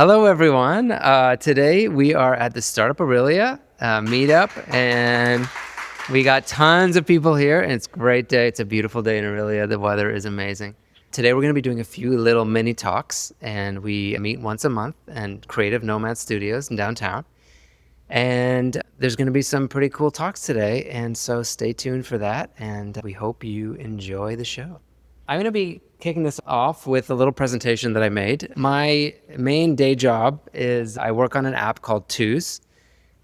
Hello, everyone. Today we are at the Startup Orillia Meetup, and we got tons of people here, and it's a great day. It's a beautiful day in Orillia. The weather is amazing. Today we're going to be doing a few little mini talks, and we meet once a month in Creative Nomad Studios in downtown. And there's going to be some pretty cool talks today, and so stay tuned for that, and we hope you enjoy the show. I'm going to be kicking this off with a little presentation that I made. My main day job is I work on an app called Twos.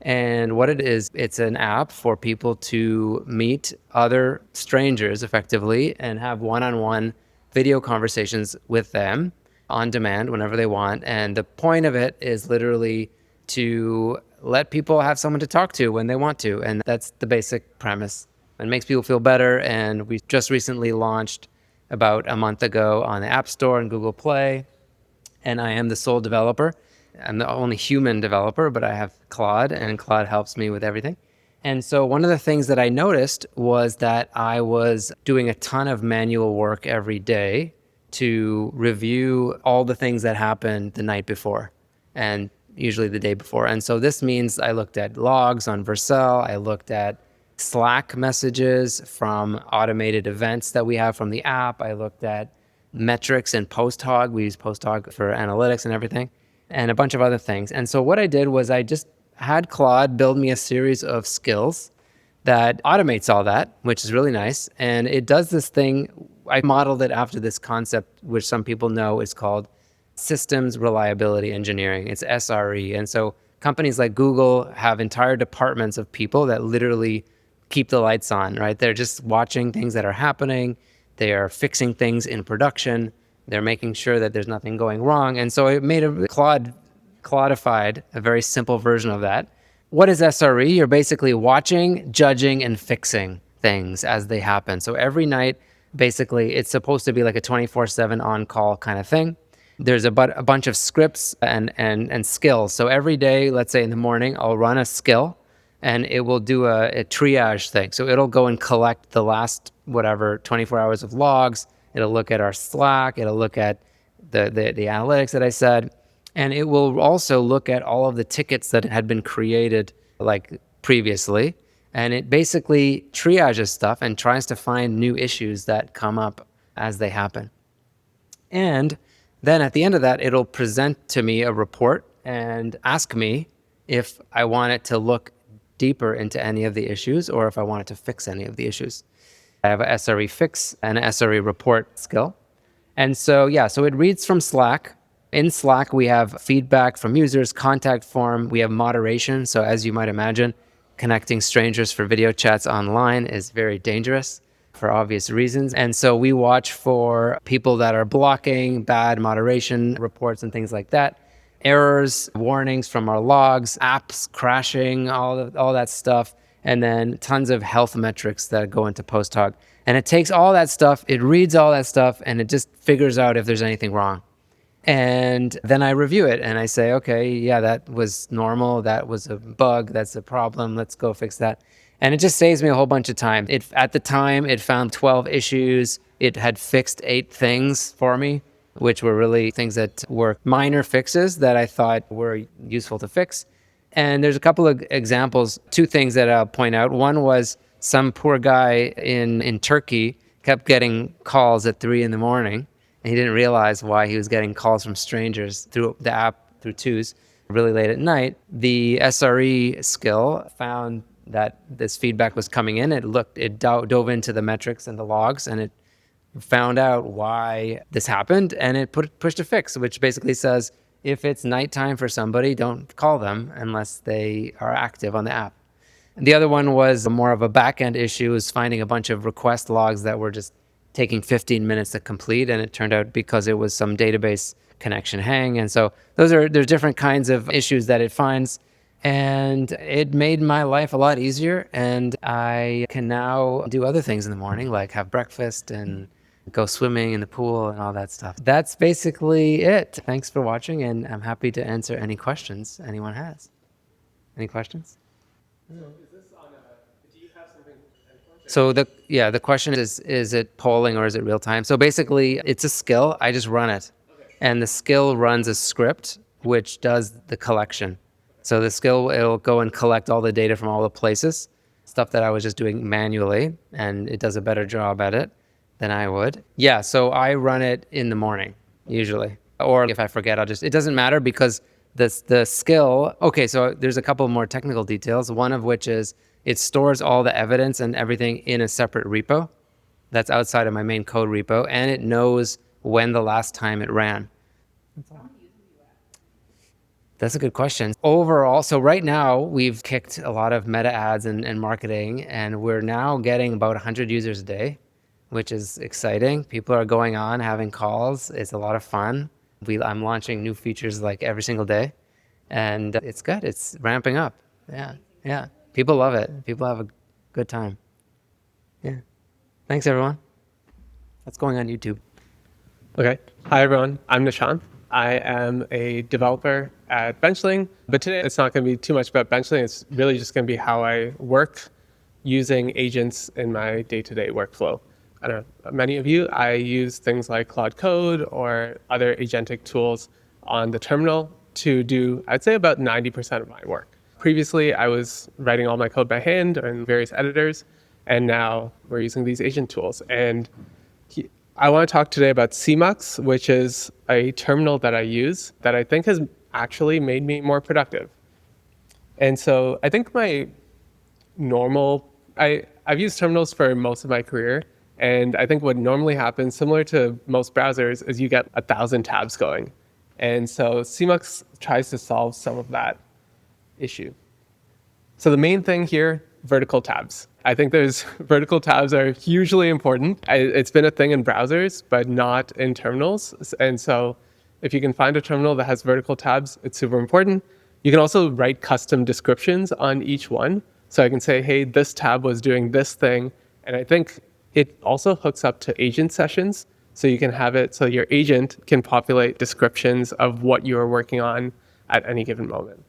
And what it is, it's an app for people to meet other strangers effectively and have one-on-one video conversations with them on demand whenever they want. And the point of it is literally to let people have someone to talk to when they want to. And that's the basic premise. It makes people feel better. And we just recently launched about a month ago on the App Store and Google Play. And I am the sole developer. I'm the only human developer, but I have Claude, and Claude helps me with everything. And so one of the things that I noticed was that I was doing a ton of manual work every day to review all the things that happened the night before and usually the day before. And so this means I looked at logs on Vercel. I looked at Slack messages from automated events that we have from the app. I looked at metrics in PostHog. We use PostHog for analytics and everything, and a bunch of other things. And so what I did was I just had Claude build me a series of skills that automates all that, which is really nice. And it does this thing. I modeled it after this concept, which some people know is called systems reliability engineering. It's SRE. And so companies like Google have entire departments of people that literally keep the lights on, right? They're just watching things that are happening. They are fixing things in production. They're making sure that there's nothing going wrong. And so it made Claudified a very simple version of that. What is SRE? You're basically watching, judging, and fixing things as they happen. So every night, basically, it's supposed to be like a 24/7 on-call kind of thing. There's a bunch of scripts and skills. So every day, let's say in the morning, I'll run a skill, and it will do a triage thing. So it'll go and collect the last, 24 hours of logs. It'll look at our Slack. It'll look at the analytics that I said. And it will also look at all of the tickets that had been created like previously. And it basically triages stuff and tries to find new issues that come up as they happen. And then at the end of that, it'll present to me a report and ask me if I want it to look deeper into any of the issues or if I wanted to fix any of the issues. I have a SRE fix and an SRE report skill. And so it reads from Slack. In Slack, we have feedback from users, contact form, we have moderation. So as you might imagine, connecting strangers for video chats online is very dangerous for obvious reasons. And so we watch for people that are blocking, bad moderation reports and things like that. Errors, warnings from our logs, apps crashing, all that stuff, and then tons of health metrics that go into PostHog. And it takes all that stuff, it reads all that stuff, and it just figures out if there's anything wrong. And then I review it and I say, okay, yeah, that was normal, that was a bug, that's a problem, let's go fix that. And it just saves me a whole bunch of time. At the time, it found 12 issues. It had fixed 8 things for me, which were really things that were minor fixes that I thought were useful to fix. And there's a couple of examples, 2 things that I'll point out. One was some poor guy in Turkey kept getting calls at 3 in the morning, and he didn't realize why he was getting calls from strangers through the app, through Twos, really late at night. The SRE skill found that this feedback was coming in. It dove into the metrics and the logs, and it found out why this happened, and it pushed a fix, which basically says, if it's nighttime for somebody, don't call them unless they are active on the app. And the other one was more of a back-end issue, is finding a bunch of request logs that were just taking 15 minutes to complete, and it turned out because it was some database connection hang. And so there's different kinds of issues that it finds, and it made my life a lot easier, and I can now do other things in the morning, like have breakfast and go swimming in the pool and all that stuff. That's basically it. Thanks for watching, and I'm happy to answer any questions anyone has. Any questions? So is this on a, do you have something? So the question is it polling or is it real time? So basically it's a skill. I just run it. Okay. And the skill runs a script which does the collection. So the skill, it'll go and collect all the data from all the places, stuff that I was just doing manually, and it does a better job at it than I would. Yeah, so I run it in the morning usually. Or if I forget, it doesn't matter because the skill, okay, so there's a couple more technical details. One of which is it stores all the evidence and everything in a separate repo that's outside of my main code repo, and it knows when the last time it ran. That's a good question. Overall, so right now we've kicked a lot of meta ads and marketing, and we're now getting about 100 users a day, which is exciting. People are going on, having calls. It's a lot of fun. I'm launching new features like every single day, and it's good. It's ramping up. Yeah, yeah. People love it. People have a good time. Yeah. Thanks, everyone. That's going on YouTube. Okay. Hi, everyone. I'm Nishant. I am a developer at Benchling, but today it's not going to be too much about Benchling. It's really just going to be how I work using agents in my day-to-day workflow. I don't know, many of you, I use things like Claude Code or other agentic tools on the terminal to do, I'd say, about 90% of my work. Previously, I was writing all my code by hand in various editors, and now we're using these agent tools. And I want to talk today about Cmux, which is a terminal that I use that I think has actually made me more productive. And so I think I've used terminals for most of my career. And I think what normally happens, similar to most browsers, is you get 1,000 tabs going. And so Cmux tries to solve some of that issue. So the main thing here, vertical tabs. I think vertical tabs are hugely important. It's been a thing in browsers, but not in terminals. And so if you can find a terminal that has vertical tabs, it's super important. You can also write custom descriptions on each one. So I can say, hey, this tab was doing this thing. And I think it also hooks up to agent sessions. So you can have it so your agent can populate descriptions of what you're working on at any given moment.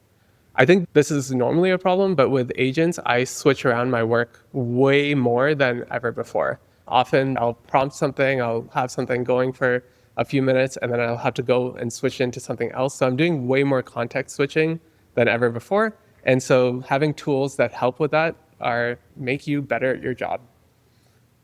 I think this is normally a problem, but with agents, I switch around my work way more than ever before. Often I'll prompt something, I'll have something going for a few minutes, and then I'll have to go and switch into something else. So I'm doing way more context switching than ever before. And so having tools that help with that make you better at your job.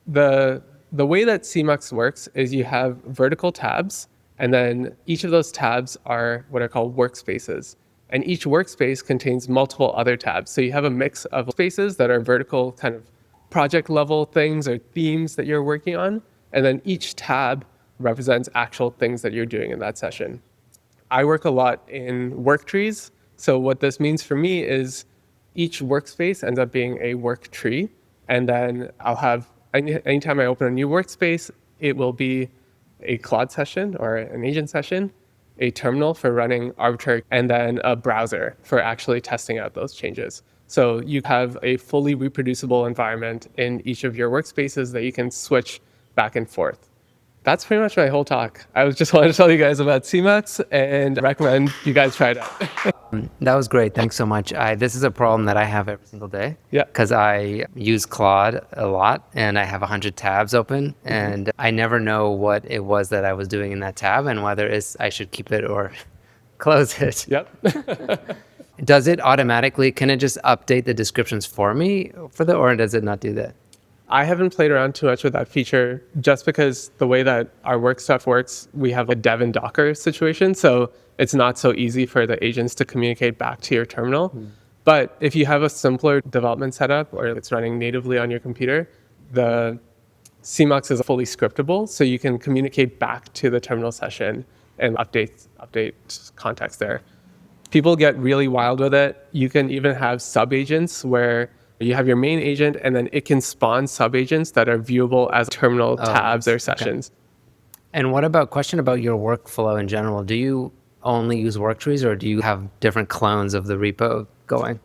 The way that Cmux works is you have vertical tabs, and then each of those tabs are what are called workspaces. And each workspace contains multiple other tabs. So you have a mix of spaces that are vertical kind of project level things or themes that you're working on. And then each tab represents actual things that you're doing in that session. I work a lot in work trees. So what this means for me is each workspace ends up being a work tree. And then I'll have, anytime I open a new workspace, it will be a Claude session or an agent session, a terminal for running arbitrary, and then a browser for actually testing out those changes. So you have a fully reproducible environment in each of your workspaces that you can switch back and forth. That's pretty much my whole talk. I just wanted to tell you guys about Cmux and recommend you guys try it out. That was great. Thanks so much. This is a problem that I have every single day. Yeah. Because I use Claude a lot and I have 100 tabs open and I never know what it was that I was doing in that tab and whether I should keep it or close it. Yep. Does it automatically, can it just update the descriptions for me or does it not do that? I haven't played around too much with that feature just because the way that our work stuff works, we have a dev and Docker situation. So it's not so easy for the agents to communicate back to your terminal. But if you have a simpler development setup or it's running natively on your computer, the Cmux is fully scriptable. So you can communicate back to the terminal session and update context there. People get really wild with it. You can even have sub-agents where you have your main agent and then it can spawn sub-agents that are viewable as terminal tabs or sessions. Okay. And question about your workflow in general? Do you only use work trees or do you have different clones of the repo going?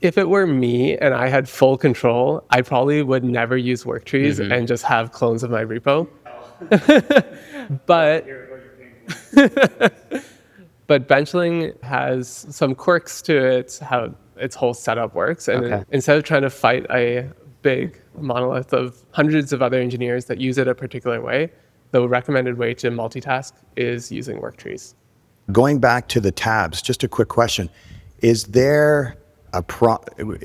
If it were me and I had full control, I probably would never use work trees and just have clones of my repo. But Benchling has some quirks to it, how its whole setup works. And instead of trying to fight a big monolith of hundreds of other engineers that use it a particular way, the recommended way to multitask is using work trees. Going back to the tabs, just a quick question. Is there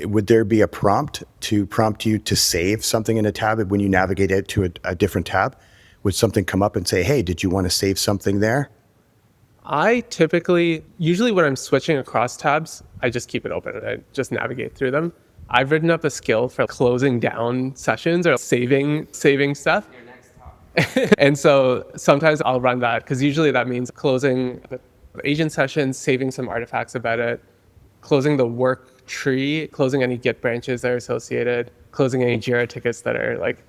would there be a prompt to prompt you to save something in a tab when you navigate it to a different tab? Would something come up and say, hey, did you want to save something there? I usually when I'm switching across tabs, I just keep it open and I just navigate through them. I've written up a skill for closing down sessions or saving stuff. And so sometimes I'll run that because usually that means closing the agent session, saving some artifacts about it, closing the work tree, closing any Git branches that are associated, closing any Jira tickets that are like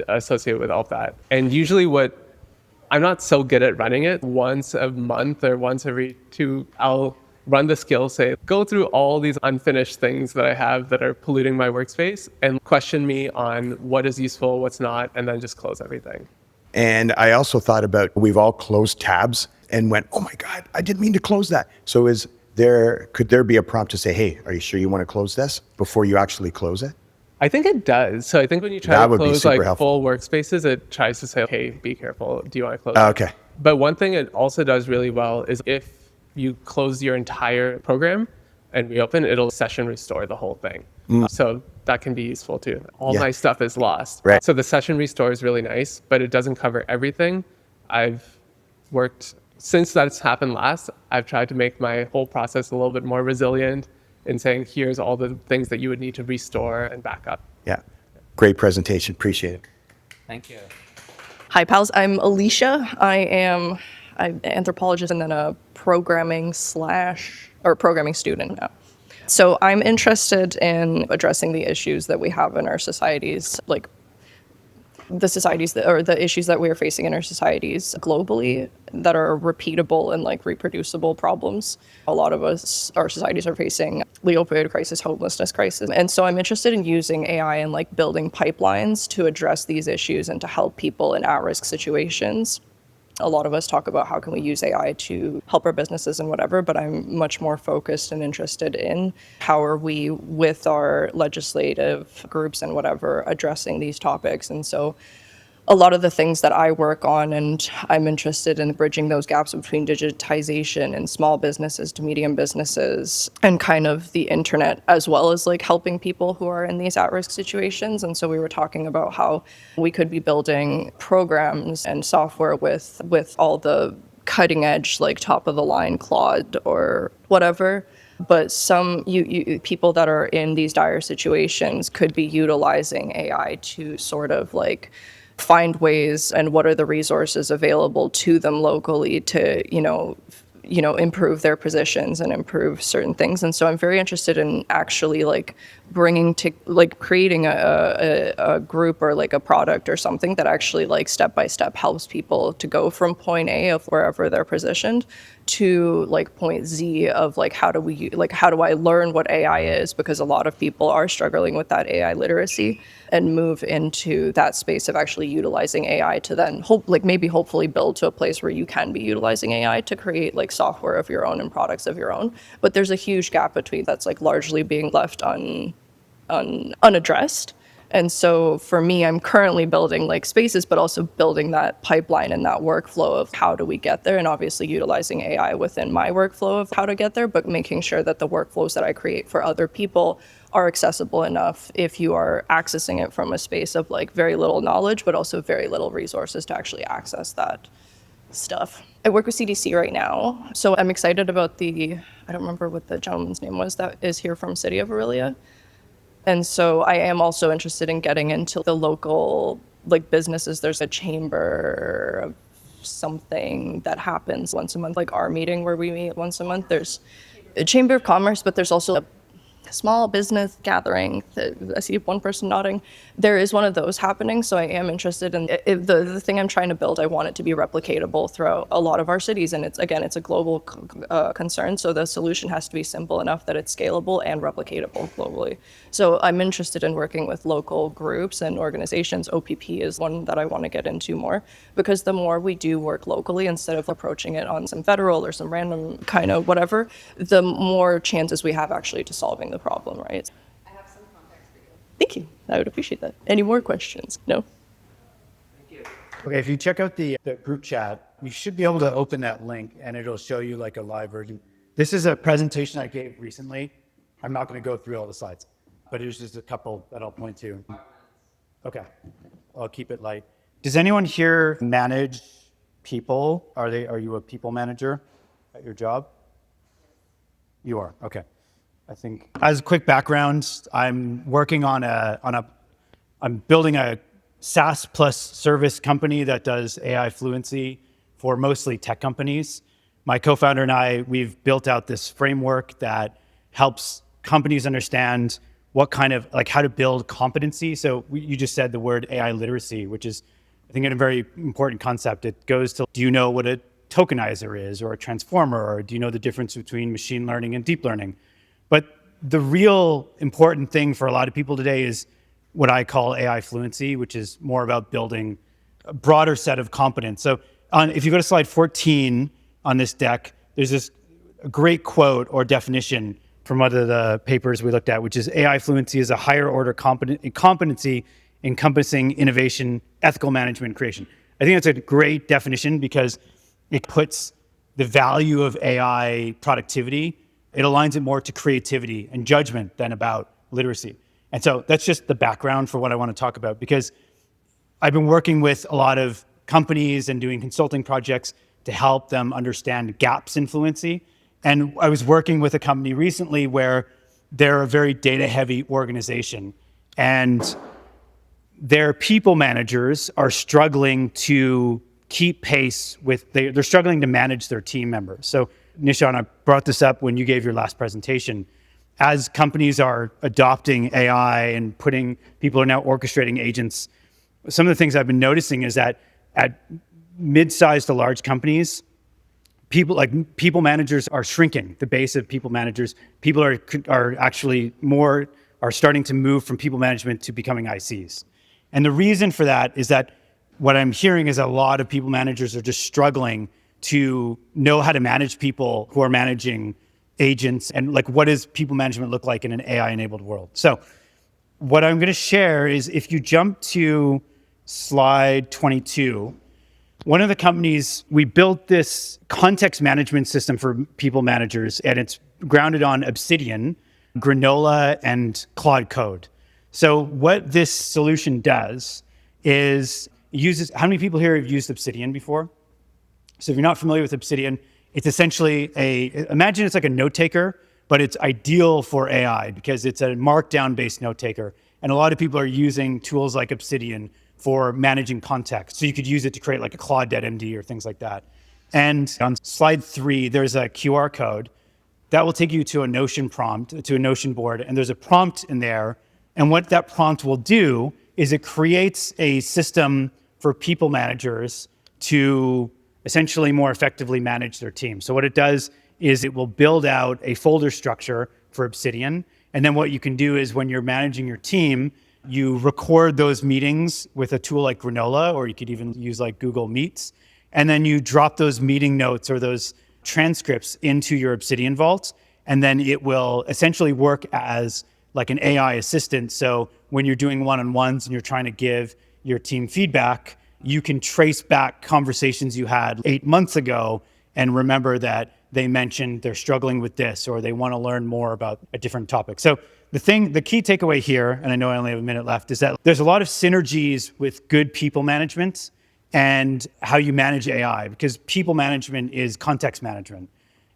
associated with all of that. And usually I'm not so good at running it. Once a month or once every two, I'll run the skill, say, go through all these unfinished things that I have that are polluting my workspace and question me on what is useful, what's not, and then just close everything. And I also thought about, we've all closed tabs and went, oh my God, I didn't mean to close that. So could there be a prompt to say, hey, are you sure you want to close this before you actually close it? I think it does. So I think when you try That to would be close super like helpful. full workspaces, it tries to say, hey, be careful. Do you want to close Oh, it? okay. But one thing it also does really well is if you close your entire program and reopen, it'll session restore the whole thing. So that can be useful too. All Yeah. my stuff is lost. Right. So the session restore is really nice, but it doesn't cover everything. Since that's happened last, I've tried to make my whole process a little bit more resilient in saying, here's all the things that you would need to restore and back up. Yeah. Great presentation. Appreciate it. Thank you. Hi, pals. I'm Alicia. I'm an anthropologist and then a programming student now. So I'm interested in addressing the issues that we have in our societies, like the issues that we are facing in our societies globally that are repeatable and like reproducible problems. A lot of our societies are facing the opioid crisis, homelessness crisis. And so I'm interested in using AI and like building pipelines to address these issues and to help people in at-risk situations. A lot of us talk about how can we use AI to help our businesses and whatever, but I'm much more focused and interested in how are we with our legislative groups and whatever addressing these topics. And so a lot of the things that I work on, and I'm interested in bridging those gaps between digitization and small businesses to medium businesses and kind of the internet, as well as like helping people who are in these at-risk situations. And so we were talking about how we could be building programs and software with all the cutting edge, like top of the line Claude or whatever. But some people that are in these dire situations could be utilizing AI to sort of like find ways and what are the resources available to them locally to, improve their positions and improve certain things. And so I'm very interested in actually like creating a group or like a product or something that actually like step by step helps people to go from point A of wherever they're positioned to like point Z of like how do I learn what AI is, because a lot of people are struggling with that AI literacy, and move into that space of actually utilizing AI to then hopefully build to a place where you can be utilizing AI to create like software of your own and products of your own. But there's a huge gap between that's like largely being left unaddressed. And so for me, I'm currently building like spaces, but also building that pipeline and that workflow of how do we get there, and obviously utilizing AI within my workflow of how to get there, but making sure that the workflows that I create for other people are accessible enough if you are accessing it from a space of like very little knowledge, but also very little resources to actually access that stuff. I work with CDC right now, so I'm excited about I don't remember what the gentleman's name was that is here from City of Orillia. And so I am also interested in getting into the local like businesses. There's a chamber of something that happens once a month, like our meeting where we meet once a month. There's a chamber of commerce, but there's also a small business gathering. I see one person nodding. There is one of those happening, so I am interested in the thing I'm trying to build. I want it to be replicatable throughout a lot of our cities, and it's a global concern, so the solution has to be simple enough that it's scalable and replicatable globally. So I'm interested in working with local groups and organizations. OPP is one that I want to get into more, because the more we do work locally instead of approaching it on some federal or some random kind of whatever, the more chances we have actually to solving the problem, right? I have some context for you. Thank you. I would appreciate that. Any more questions? No? Thank you. Okay, if you check out the group chat, you should be able to open that link and it'll show you like a live version. This is a presentation I gave recently. I'm not going to go through all the slides, but there's just a couple that I'll point to. Okay, I'll keep it light. Does anyone here manage people? Are you a people manager at your job? You are, okay. I think as a quick background, I'm working on I'm building a SaaS plus service company that does AI fluency for mostly tech companies. My co-founder and I, we've built out this framework that helps companies understand what kind of, like how to build competency. So you just said the word AI literacy, which is, I think, a very important concept. It goes to, do you know what a tokenizer is or a transformer, or do you know the difference between machine learning and deep learning? But the real important thing for a lot of people today is what I call AI fluency, which is more about building a broader set of competence. So if you go to slide 14 on this deck, there's this great quote or definition from one of the papers we looked at, which is AI fluency is a higher order competency encompassing innovation, ethical management, and creation. I think that's a great definition because it puts the value of AI productivity, it aligns it more to creativity and judgment than about literacy. And so that's just the background for what I want to talk about, because I've been working with a lot of companies and doing consulting projects to help them understand gaps in fluency. And I was working with a company recently where they're a very data-heavy organization, and their people managers are struggling to keep pace with, they're struggling to manage their team members. So Nishan, I brought this up when you gave your last presentation. As companies are adopting AI and people are now orchestrating agents, some of the things I've been noticing is that at mid-sized to large companies, people managers are shrinking. The base of people managers, people are actually are starting to move from people management to becoming ICs. And the reason for that is that what I'm hearing is a lot of people managers are just struggling to know how to manage people who are managing agents, and like, what does people management look like in an AI-enabled world? So what I'm going to share is, if you jump to slide 22, one of the companies, we built this context management system for people managers, and it's grounded on Obsidian, Granola, and Claude Code. So what this solution does is how many people here have used Obsidian before? So if you're not familiar with Obsidian, it's essentially imagine it's like a note taker, but it's ideal for AI because it's a markdown-based note taker. And a lot of people are using tools like Obsidian for managing context. So you could use it to create like a Claude.md or things like that. And on slide 3, there's a QR code that will take you to a Notion prompt, to a Notion board. And there's a prompt in there. And what that prompt will do is it creates a system for people managers to essentially more effectively manage their team. So what it does is it will build out a folder structure for Obsidian. And then what you can do is, when you're managing your team, you record those meetings with a tool like Granola, or you could even use like Google Meets. And then you drop those meeting notes or those transcripts into your Obsidian vault. And then it will essentially work as like an AI assistant. So when you're doing one-on-ones and you're trying to give your team feedback, you can trace back conversations you had 8 months ago and remember that they mentioned they're struggling with this, or they want to learn more about a different topic. So the key takeaway here, and I know I only have a minute left, is that there's a lot of synergies with good people management and how you manage AI, because people management is context management.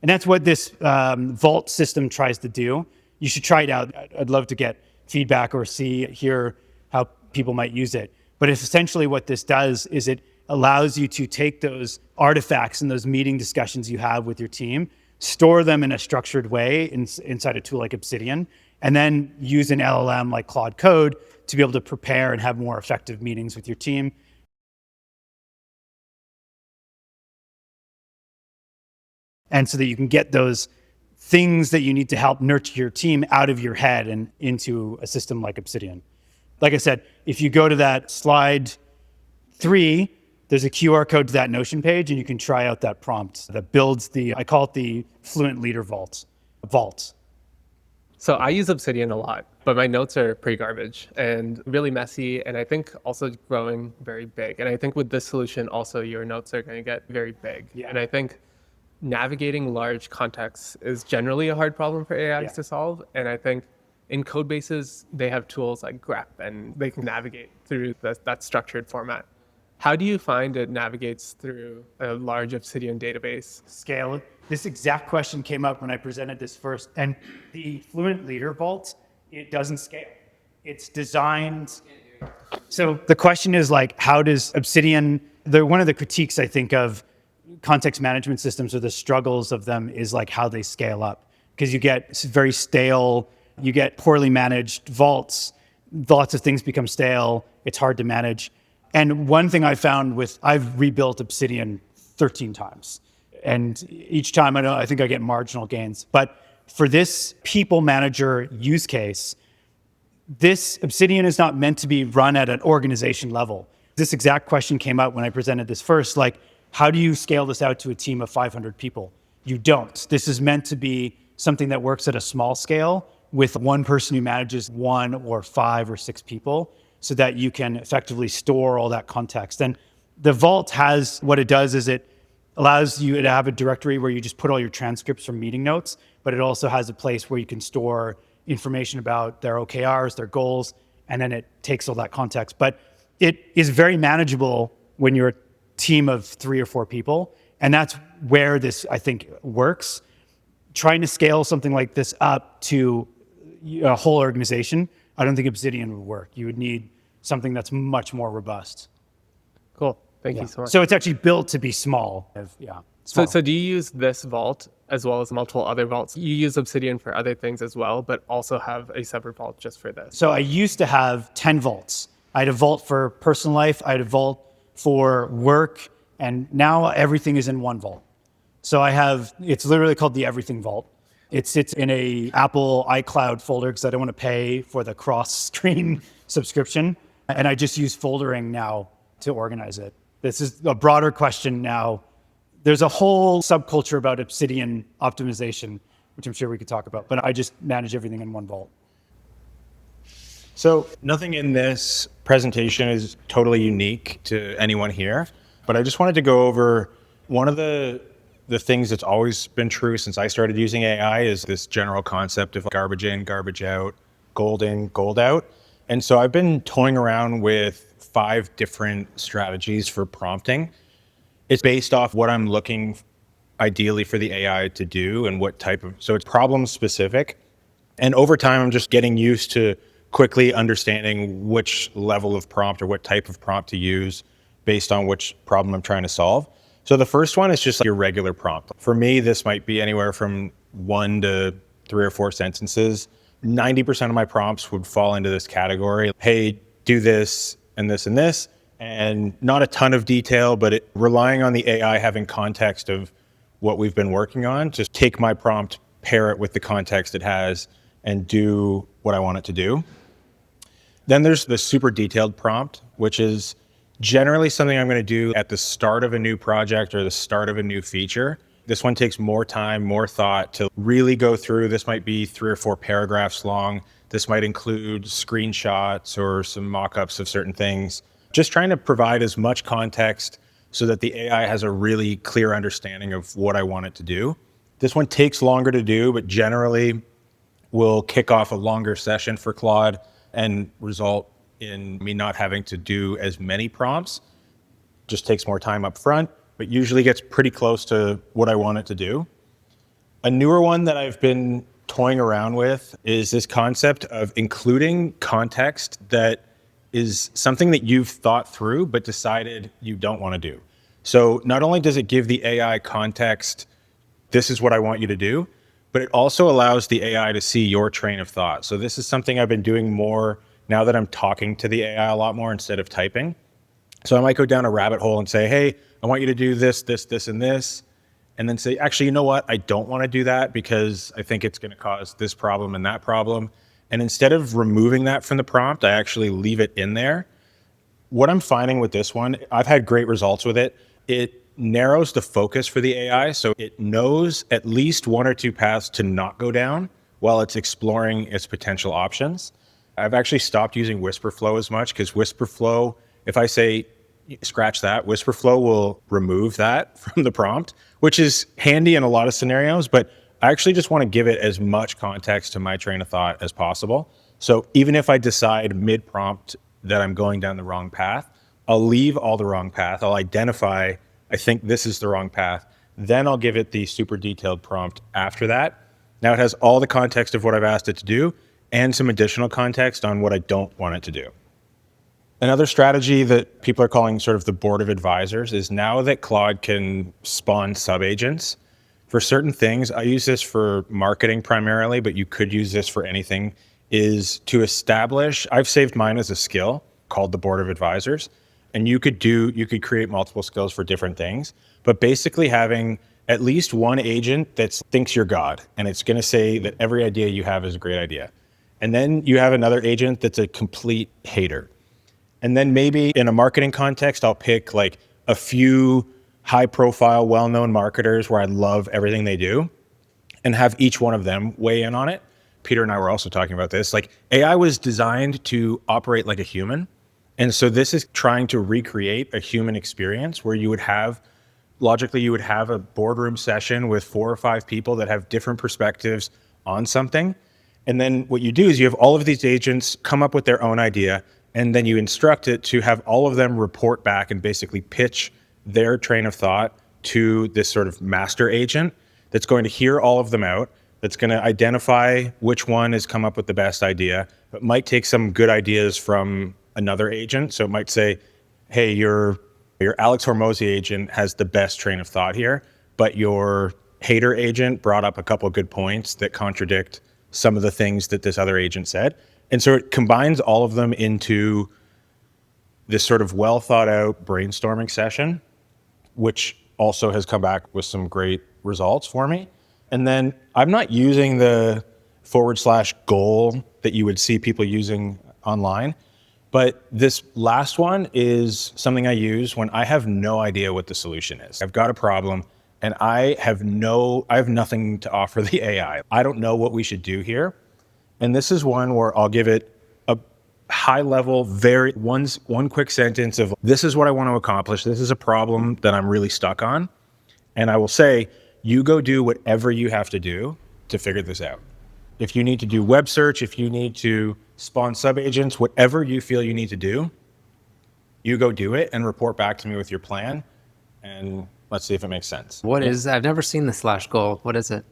And that's what this Vault system tries to do. You should try it out. I'd love to get feedback or hear how people might use it. But essentially what this does is it allows you to take those artifacts and those meeting discussions you have with your team, store them in a structured way inside a tool like Obsidian, and then use an LLM like Claude Code to be able to prepare and have more effective meetings with your team. And so that you can get those things that you need to help nurture your team out of your head and into a system like Obsidian. Like I said, if you go to that slide 3, there's a QR code to that Notion page, and you can try out that prompt that builds I call it the Fluent Leader Vault. So I use Obsidian a lot but my notes are pretty garbage and really messy, and I think also growing very big. And I think with this solution also your notes are going to get very big. Yeah. And I think navigating large contexts is generally a hard problem for AIs Yeah. to solve. And I think in code bases, they have tools like grep and they can navigate through that structured format. How do you find it navigates through a large Obsidian database? Scale it. This exact question came up when I presented this first. And the Fluent Leader Vault, it doesn't scale. It's designed. So the question is like, how does Obsidian, one of the critiques I think of context management systems or the struggles of them is like how they scale up. Because you get very stale, you get poorly managed vaults, lots of things become stale, it's hard to manage. And one thing I found I've rebuilt Obsidian 13 times. And each time I think I get marginal gains. But for this people manager use case, this Obsidian is not meant to be run at an organization level. This exact question came up when I presented this first, like, how do you scale this out to a team of 500 people? You don't. This is meant to be something that works at a small scale with one person who manages 1 or 5 or 6 people so that you can effectively store all that context. And the Vault has, what it does is it allows you to have a directory where you just put all your transcripts from meeting notes, but it also has a place where you can store information about their OKRs, their goals, and then it takes all that context. But it is very manageable when you're a team of 3 or 4 people. And that's where this, I think, works. Trying to scale something like this up to a whole organization, I don't think Obsidian would work. You would need something that's much more robust. Cool. Thank you so much. So it's actually built to be small. Yeah. So, Small. do you use this vault as well as multiple other vaults? You use Obsidian for other things as well, but also have a separate vault just for this? So I used to have 10 vaults. I had a vault for personal life. I had a vault for work. And now everything is in one vault. So it's literally called the Everything Vault. It sits in a Apple iCloud folder because I don't want to pay for the cross-screen subscription. And I just use foldering now to organize it. This is a broader question now. There's a whole subculture about Obsidian optimization, which I'm sure we could talk about, but I just manage everything in one vault. So nothing in this presentation is totally unique to anyone here, but I just wanted to go over one of the things that's always been true since I started using AI is this general concept of garbage in, garbage out, gold in, gold out. And so I've been toying around with 5 different strategies for prompting. It's based off what I'm looking ideally for the AI to do and what type of, so it's problem specific. And over time, I'm just getting used to quickly understanding which level of prompt or what type of prompt to use based on which problem I'm trying to solve. So the first one is just like your regular prompt. For me, this might be anywhere from 1 to 3 or 4 sentences. 90% of my prompts would fall into this category. Hey, do this and this and this. And not a ton of detail, but relying on the AI having context of what we've been working on. Just take my prompt, pair it with the context it has, and do what I want it to do. Then there's the super detailed prompt, which is generally something I'm going to do at the start of a new project or the start of a new feature. This one takes more time, more thought to really go through. This might be 3 or 4 paragraphs long. This might include screenshots or some mock-ups of certain things. Just trying to provide as much context so that the AI has a really clear understanding of what I want it to do. This one takes longer to do, but generally will kick off a longer session for Claude and result in me not having to do as many prompts. Just takes more time up front, but usually gets pretty close to what I want it to do. A newer one that I've been toying around with is this concept of including context that is something that you've thought through but decided you don't want to do. So not only does it give the AI context, this is what I want you to do, but it also allows the AI to see your train of thought. So this is something I've been doing more now that I'm talking to the AI a lot more instead of typing. So I might go down a rabbit hole and say, hey, I want you to do this, this, this, and this. And then say, actually, you know what? I don't want to do that because I think it's going to cause this problem and that problem. And instead of removing that from the prompt, I actually leave it in there. What I'm finding with this one, I've had great results with it. It narrows the focus for the AI. So it knows at least 1 or 2 paths to not go down while it's exploring its potential options. I've actually stopped using Whisperflow as much because Whisperflow, if I say scratch that, Whisperflow will remove that from the prompt, which is handy in a lot of scenarios, but I actually just want to give it as much context to my train of thought as possible. So even if I decide mid-prompt that I'm going down the wrong path, I'll leave all the wrong path. I'll identify, I think this is the wrong path. Then I'll give it the super detailed prompt after that. Now it has all the context of what I've asked it to do and some additional context on what I don't want it to do. Another strategy that people are calling sort of the board of advisors is now that Claude can spawn subagents for certain things. I use this for marketing primarily, but you could use this for anything, is to establish, I've saved mine as a skill called the board of advisors. And you could create multiple skills for different things, but basically having at least one agent that thinks you're God, and it's going to say that every idea you have is a great idea. And then you have another agent that's a complete hater. And then maybe in a marketing context, I'll pick like a few high profile, well-known marketers where I love everything they do and have each one of them weigh in on it. Peter and I were also talking about this. Like AI was designed to operate like a human. And so this is trying to recreate a human experience where you would have a boardroom session with 4 or 5 people that have different perspectives on something. And then what you do is you have all of these agents come up with their own idea, and then you instruct it to have all of them report back and basically pitch their train of thought to this sort of master agent that's going to hear all of them out, that's going to identify which one has come up with the best idea, but might take some good ideas from another agent. So it might say, hey, your Alex Hormozy agent has the best train of thought here, but your hater agent brought up a couple of good points that contradict some of the things that this other agent said. And so it combines all of them into this sort of well thought out brainstorming session, which also has come back with some great results for me. And then I'm not using the /goal that you would see people using online. But this last one is something I use when I have no idea what the solution is. I've got a problem and I have nothing to offer the AI. I don't know what we should do here. And this is one where I'll give it a high level, one quick sentence of this is what I want to accomplish. This is a problem that I'm really stuck on. And I will say, you go do whatever you have to do to figure this out. If you need to do web search, if you need to spawn subagents, whatever you feel you need to do, you go do it and report back to me with your plan. And let's see if it makes sense. I've never seen the /goal. What is it?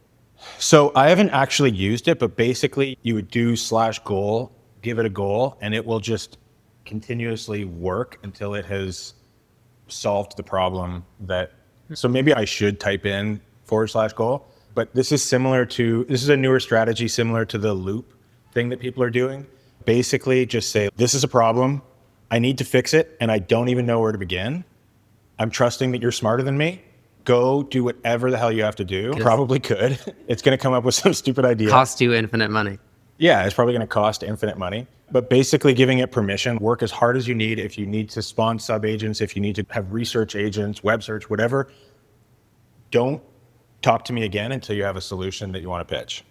So I haven't actually used it, but basically you would do /goal, give it a goal, and it will just continuously work until it has solved the problem so maybe I should type in /goal, but this is a newer strategy similar to the loop thing that people are doing. Basically just say, this is a problem, I need to fix it, and I don't even know where to begin. I'm trusting that you're smarter than me. Go do whatever the hell you have to do. Probably could. It's going to come up with some stupid idea. Cost you infinite money. Yeah, it's probably going to cost infinite money. But basically giving it permission, work as hard as you need. If you need to spawn sub-agents, if you need to have research agents, web search, whatever, don't talk to me again until you have a solution that you want to pitch.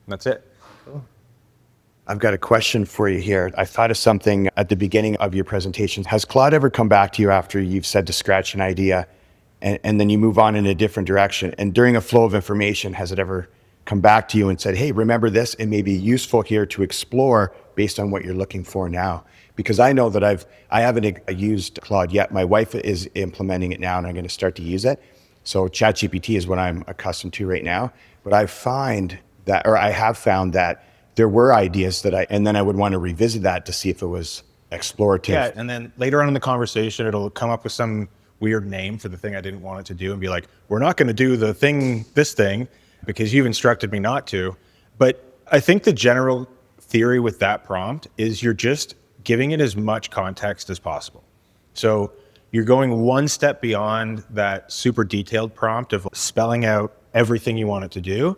And that's it. I've got a question for you here. I thought of something at the beginning of your presentation. Has Claude ever come back to you after you've said to scratch an idea and then you move on in a different direction? And during a flow of information, has it ever come back to you and said, hey, remember this? It may be useful here to explore based on what you're looking for now. Because I know that I haven't used Claude yet. My wife is implementing it now and I'm going to start to use it. So ChatGPT is what I'm accustomed to right now. But I have found that there were ideas and then I would want to revisit that to see if it was explorative. Yeah, and then later on in the conversation, it'll come up with some weird name for the thing I didn't want it to do and be like, we're not going to do this thing because you've instructed me not to. But I think the general theory with that prompt is you're just giving it as much context as possible. So you're going one step beyond that super detailed prompt of spelling out everything you want it to do.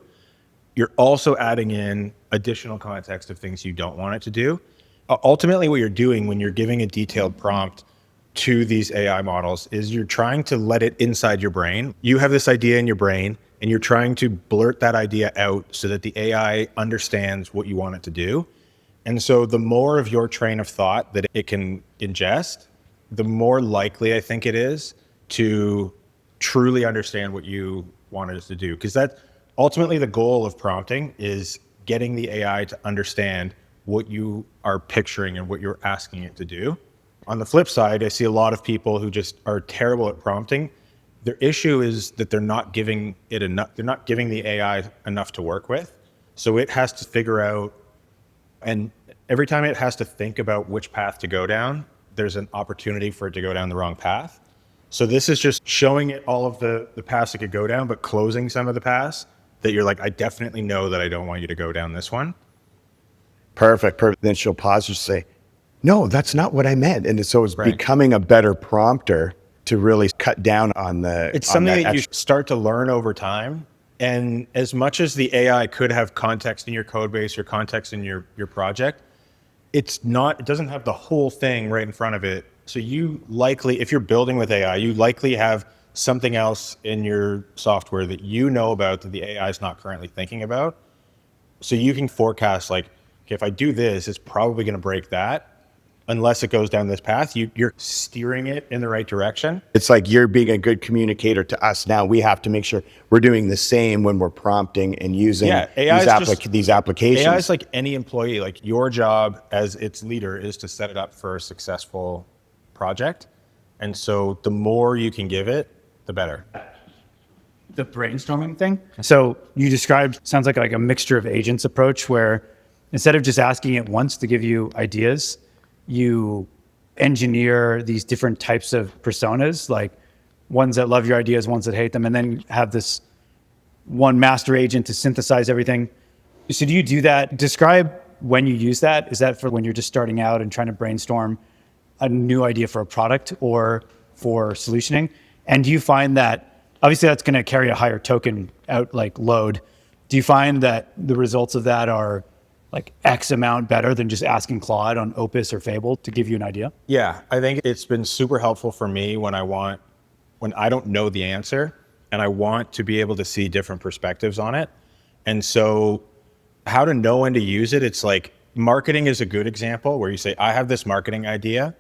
You're also adding in additional context of things you don't want it to do. Ultimately, what you're doing when you're giving a detailed prompt to these AI models is you're trying to let it inside your brain. You have this idea in your brain and you're trying to blurt that idea out so that the AI understands what you want it to do. And so the more of your train of thought that it can ingest, the more likely I think it is to truly understand what you want it to do. Because that ultimately the goal of prompting is getting the AI to understand what you are picturing and what you're asking it to do. On the flip side, I see a lot of people who just are terrible at prompting. Their issue is that they're not giving it enough. They're not giving the AI enough to work with. So it has to figure out, and every time it has to think about which path to go down, there's an opportunity for it to go down the wrong path. So this is just showing it all of the paths it could go down, but closing some of the paths that you're like, I definitely know that I don't want you to go down this one. Perfect. Then she'll pause and say, no, that's not what I meant. And so it's Right. becoming a better prompter to really cut down on It's something that you start to learn over time. And as much as the AI could have context in your code base or context in your project, it doesn't have the whole thing right in front of it. So you likely, if you're building with AI, you likely have something else in your software that you know about that the AI is not currently thinking about. So you can forecast like, okay, if I do this, it's probably going to break that. Unless it goes down this path, you're steering it in the right direction. It's like you're being a good communicator to us. Now we have to make sure we're doing the same when we're prompting and using these applications. AI is like any employee. Like your job as its leader is to set it up for a successful project. And so the more you can give it, the better. The brainstorming thing. So you described, sounds like a mixture of agents approach where instead of just asking it once to give you ideas, you engineer these different types of personas, like ones that love your ideas, ones that hate them, and then have this one master agent to synthesize everything. So do you do that? Describe when you use that. Is that for when you're just starting out and trying to brainstorm a new idea for a product or for solutioning? And do you find that, obviously that's going to carry a higher token out like load. Do you find that the results of that are like X amount better than just asking Claude on Opus or Fable to give you an idea? Yeah, I think it's been super helpful for me when I don't know the answer and I want to be able to see different perspectives on it. And so how to know when to use it, it's like marketing is a good example where you say, I have this marketing idea,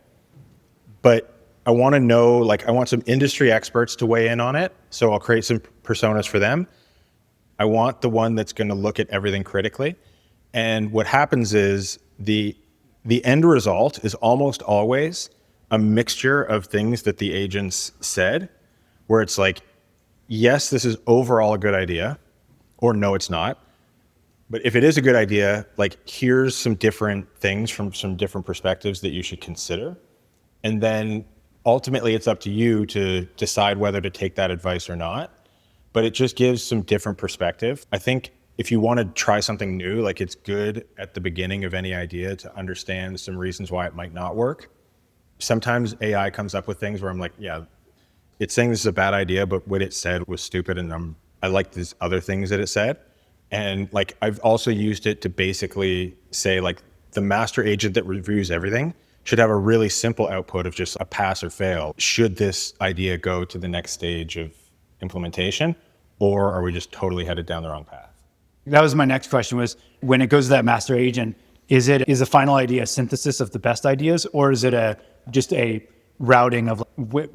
but I want to know, like I want some industry experts to weigh in on it. So I'll create some personas for them. I want the one that's going to look at everything critically. And what happens is the end result is almost always a mixture of things that the agents said, where it's like, yes, this is overall a good idea, or no, it's not. But if it is a good idea, like here's some different things from some different perspectives that you should consider. And then ultimately it's up to you to decide whether to take that advice or not. But it just gives some different perspective. I think if you want to try something new, like it's good at the beginning of any idea to understand some reasons why it might not work. Sometimes AI comes up with things where I'm like, yeah, it's saying this is a bad idea, but what it said was stupid and I like these other things that it said. And like I've also used it to basically say like the master agent that reviews everything should have a really simple output of just a pass or fail. Should this idea go to the next stage of implementation, or are we just totally headed down the wrong path? That was my next question, was when it goes to that master agent, is a final idea a synthesis of the best ideas, or is it just a routing of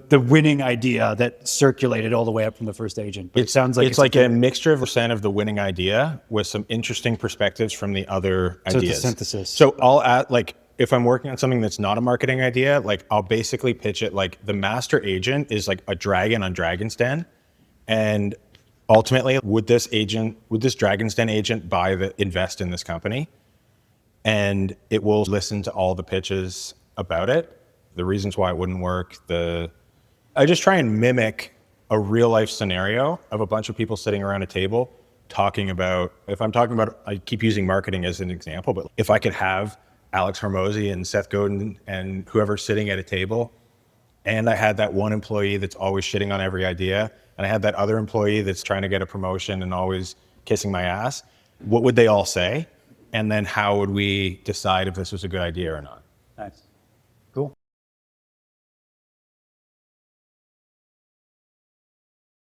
the winning idea that circulated all the way up from the first agent? But it sounds like it's like a mixture of % of the winning idea with some interesting perspectives from the other ideas. So it's a synthesis. So I'll add, like, if I'm working on something that's not a marketing idea, like I'll basically pitch it like the master agent is like a dragon on Dragon's Den. And ultimately, would this Dragon's Den agent invest in this company? And it will listen to all the pitches about it, the reasons why it wouldn't work. I just try and mimic a real life scenario of a bunch of people sitting around a table talking about, I keep using marketing as an example, but if I could have Alex Hormozy and Seth Godin and whoever's sitting at a table, and I had that one employee that's always shitting on every idea, and I had that other employee that's trying to get a promotion and always kissing my ass, what would they all say? And then how would we decide if this was a good idea or not? Nice.